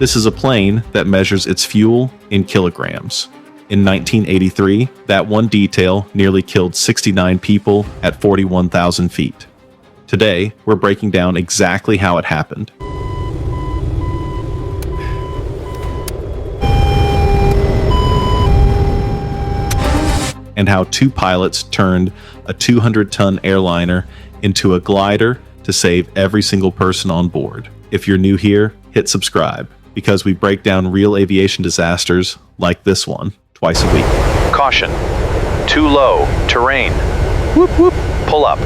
This is a plane that measures its fuel in kilograms. In 1983, that one detail nearly killed 69 people at 41,000 feet. Today, we're breaking down exactly how it happened. And how two pilots turned a 200-ton airliner into a glider to save every single person on board. If you're new here, hit subscribe, because we break down real aviation disasters like this one twice a week. Caution. Too low. Terrain. Whoop whoop. Pull up.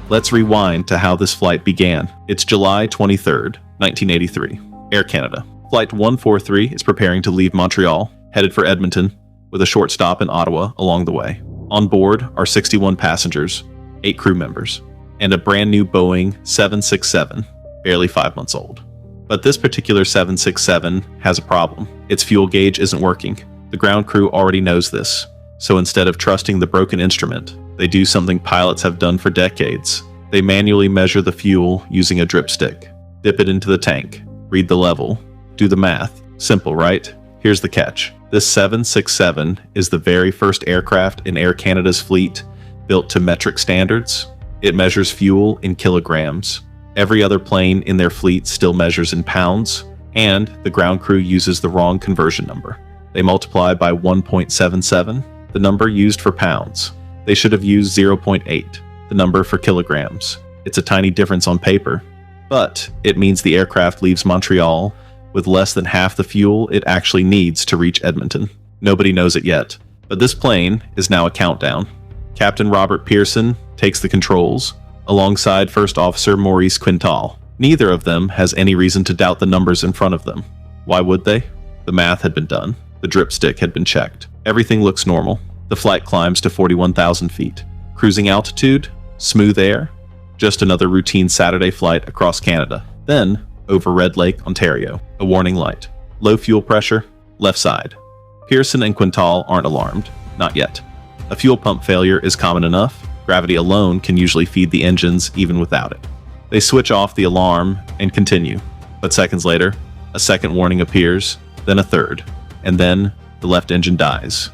Let's rewind to how this flight began. It's July 23rd, 1983. Air Canada. Flight 143 is preparing to leave Montreal, headed for Edmonton, with a short stop in Ottawa along the way. On board are 61 passengers, 8 crew members, and a brand new Boeing 767, barely 5 months old. But this particular 767 has a problem. Its fuel gauge isn't working. The ground crew already knows this, so instead of trusting the broken instrument, they do something pilots have done for decades. They manually measure the fuel using a dripstick, dip it into the tank, read the level, do the math. Simple, right? Here's the catch. This 767 is the very first aircraft in Air Canada's fleet built to metric standards. It measures fuel in kilograms. Every other plane in their fleet still measures in pounds, and the ground crew uses the wrong conversion number. They multiply by 1.77, the number used for pounds. They should have used 0.8, the number for kilograms. It's a tiny difference on paper, but it means the aircraft leaves Montreal with less than half the fuel it actually needs to reach Edmonton. Nobody knows it yet, but this plane is now a countdown. Captain Robert Pearson takes the controls, alongside First Officer Maurice Quintal. Neither of them has any reason to doubt the numbers in front of them. Why would they? The math had been done. The dripstick had been checked. Everything looks normal. The flight climbs to 41,000 feet. Cruising altitude, smooth air, just another routine Saturday flight across Canada. Then, over Red Lake, Ontario, a warning light. Low fuel pressure, left side. Pearson and Quintal aren't alarmed, not yet. A fuel pump failure is common enough. Gravity alone can usually feed the engines even without it. They switch off the alarm and continue, but seconds later, a second warning appears, then a third, and then the left engine dies.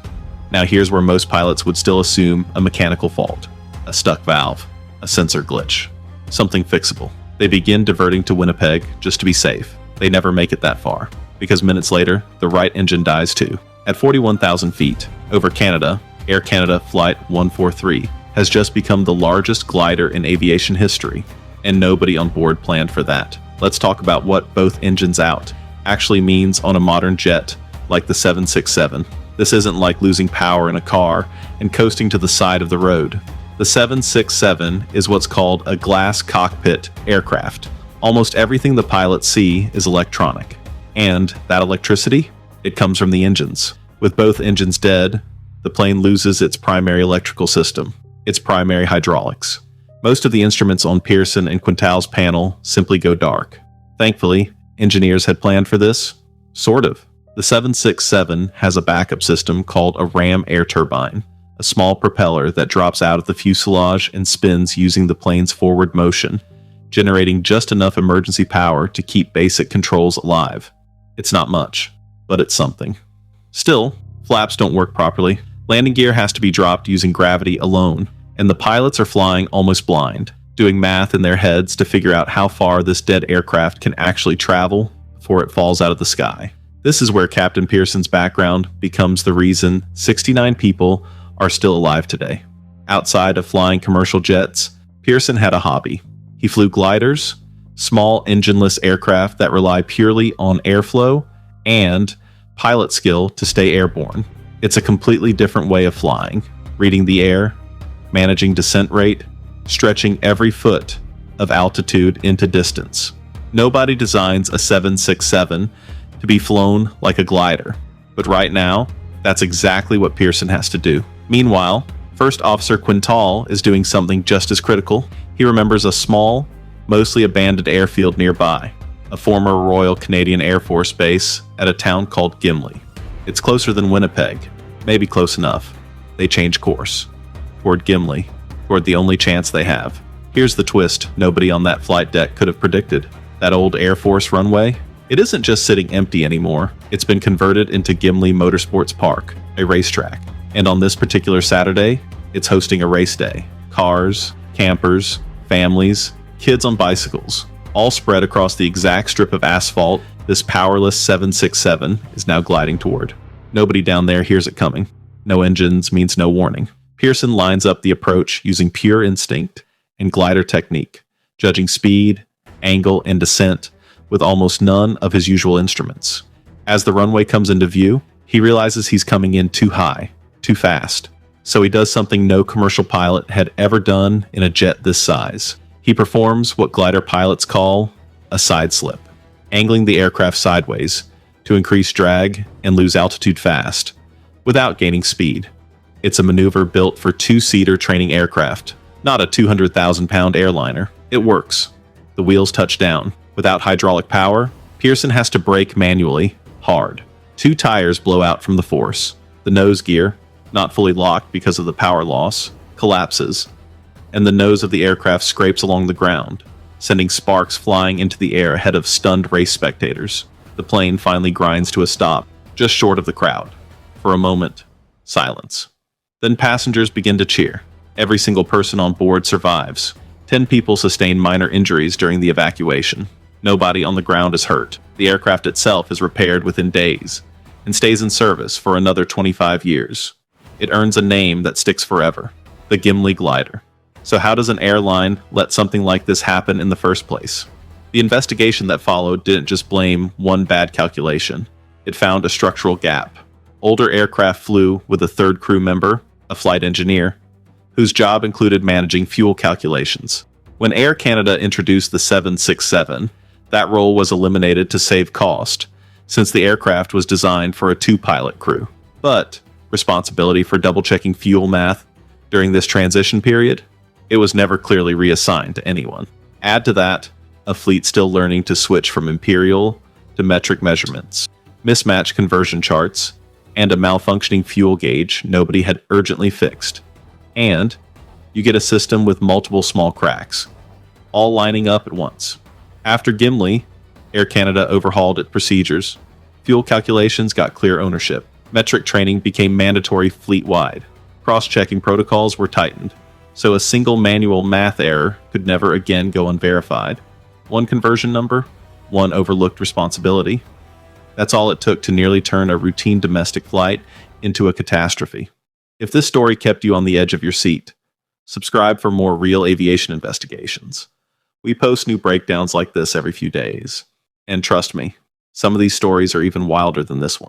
Now here's where most pilots would still assume a mechanical fault, a stuck valve, a sensor glitch, something fixable. They begin diverting to Winnipeg just to be safe. They never make it that far, because minutes later, the right engine dies too. At 41,000 feet, over Canada, Air Canada Flight 143 has just become the largest glider in aviation history, and nobody on board planned for that. Let's talk about what both engines out actually means on a modern jet like the 767. This isn't like losing power in a car and coasting to the side of the road. The 767 is what's called a glass cockpit aircraft. Almost everything the pilots see is electronic. And that electricity? It comes from the engines. With both engines dead, the plane loses its primary electrical system, its primary hydraulics. Most of the instruments on Pearson and Quintal's panel simply go dark. Thankfully, engineers had planned for this. Sort of. The 767 has a backup system called a ram air turbine, a small propeller that drops out of the fuselage and spins using the plane's forward motion, generating just enough emergency power to keep basic controls alive. It's not much, but it's something. Still, flaps don't work properly. Landing gear has to be dropped using gravity alone, and the pilots are flying almost blind, doing math in their heads to figure out how far this dead aircraft can actually travel before it falls out of the sky. This is where Captain Pearson's background becomes the reason 69 people are still alive today. Outside of flying commercial jets, Pearson had a hobby. He flew gliders, small engineless aircraft that rely purely on airflow and pilot skill to stay airborne. It's a completely different way of flying, reading the air, managing descent rate, stretching every foot of altitude into distance. Nobody designs a 767 to be flown like a glider, but right now, that's exactly what Pearson has to do. Meanwhile, First Officer Quintal is doing something just as critical. He remembers a small, mostly abandoned airfield nearby, a former Royal Canadian Air Force base at a town called Gimli. It's closer than Winnipeg, maybe close enough. They change course, toward Gimli, toward the only chance they have. Here's the twist nobody on that flight deck could have predicted. That old Air Force runway, it isn't just sitting empty anymore. It's been converted into Gimli Motorsports Park, a racetrack. And on this particular Saturday, it's hosting a race day. Cars, campers, families, kids on bicycles, all spread across the exact strip of asphalt this powerless 767 is now gliding toward. Nobody down there hears it coming. No engines means no warning. Pearson lines up the approach using pure instinct and glider technique, judging speed, angle, and descent with almost none of his usual instruments. As the runway comes into view, he realizes he's coming in too high, too fast. So he does something no commercial pilot had ever done in a jet this size. He performs what glider pilots call a side slip, angling the aircraft sideways to increase drag and lose altitude fast, without gaining speed. It's a maneuver built for two-seater training aircraft, not a 200,000-pound airliner. It works. The wheels touch down. Without hydraulic power, Pearson has to brake manually, hard. 2 tires blow out from the force. The nose gear, not fully locked because of the power loss, collapses, and the nose of the aircraft scrapes along the ground, sending sparks flying into the air ahead of stunned race spectators. The plane finally grinds to a stop, just short of the crowd. For a moment, silence. Then passengers begin to cheer. Every single person on board survives. 10 people sustain minor injuries during the evacuation. Nobody on the ground is hurt. The aircraft itself is repaired within days and stays in service for another 25 years. It earns a name that sticks forever, the Gimli Glider. So how does an airline let something like this happen in the first place? The investigation that followed didn't just blame one bad calculation. It found a structural gap. Older aircraft flew with a third crew member, a flight engineer, whose job included managing fuel calculations. When Air Canada introduced the 767, that role was eliminated to save cost, since the aircraft was designed for a 2-pilot crew. But responsibility for double-checking fuel math during this transition period, it was never clearly reassigned to anyone. Add to that, a fleet still learning to switch from imperial to metric measurements, mismatched conversion charts, and a malfunctioning fuel gauge nobody had urgently fixed. And you get a system with multiple small cracks, all lining up at once. After Gimli, Air Canada overhauled its procedures. Fuel calculations got clear ownership. Metric training became mandatory fleet-wide. Cross-checking protocols were tightened, so a single manual math error could never again go unverified. One conversion number, one overlooked responsibility. That's all it took to nearly turn a routine domestic flight into a catastrophe. If this story kept you on the edge of your seat, subscribe for more real aviation investigations. We post new breakdowns like this every few days. And trust me, some of these stories are even wilder than this one.